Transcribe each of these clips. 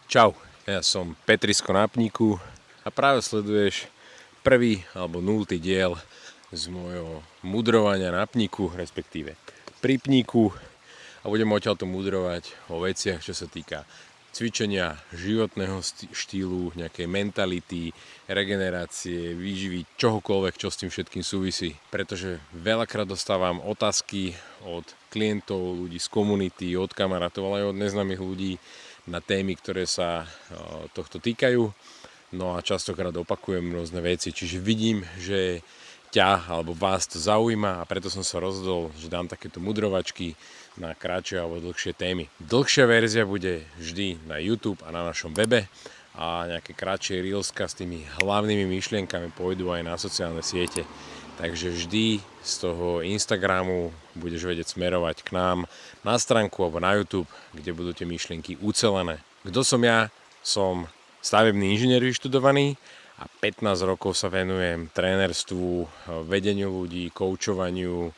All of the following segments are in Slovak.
Čau, ja som Petrisko na pníku a práve sleduješ prvý alebo nultý diel z môjho mudrovania na pníku, respektíve pri pníku, a budem odtiaľto mudrovať o veciach, čo sa týka cvičenia, životného štýlu, nejakej mentality, regenerácie, výživy, čohokoľvek, čo s tým všetkým súvisí. Pretože veľakrát dostávam otázky od klientov, ľudí z komunity, od kamarátov, ale aj od neznámych ľudí na témy, ktoré sa tohto týkajú. No a častokrát opakujem rôzne veci, čiže vidím, že ťa alebo vás to zaujíma a preto som sa rozhodol, že dám takéto mudrovačky na kratšie alebo dlhšie témy. Dlhšia verzia bude vždy na YouTube a na našom webe a nejaké kratšie reelska s tými hlavnými myšlienkami pôjdu aj na sociálne siete. Takže vždy z toho Instagramu budeš vedieť smerovať k nám na stránku alebo na YouTube, kde budú tie myšlienky ucelené. Kto som ja? Som stavebný inžinier vyštudovaný a 15 rokov sa venujem trénerstvu, vedeniu ľudí, koučovaniu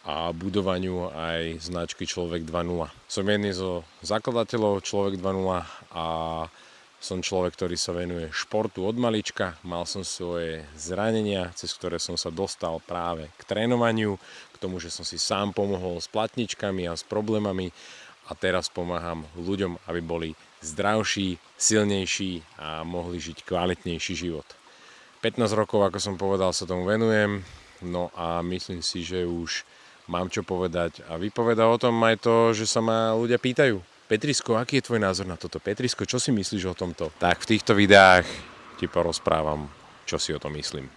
a budovaniu aj značky Človek 2.0. Som jedný zo zakladateľov Človek 2.0 a som človek, ktorý sa venuje športu od malička. Mal som svoje zranenia, cez ktoré som sa dostal práve k trénovaniu, k tomu, že som si sám pomohol s platničkami a s problémami a teraz pomáham ľuďom, aby boli zdravší, silnejší a mohli žiť kvalitnejší život. 15 rokov, ako som povedal, sa tomu venujem, no a myslím si, že už mám čo povedať a vypoveda o tom aj to, že sa ma ľudia pýtajú: Petrisko, aký je tvoj názor na toto? Petrisko, čo si myslíš o tomto? Tak v týchto videách ti porozprávam, čo si o tom myslím.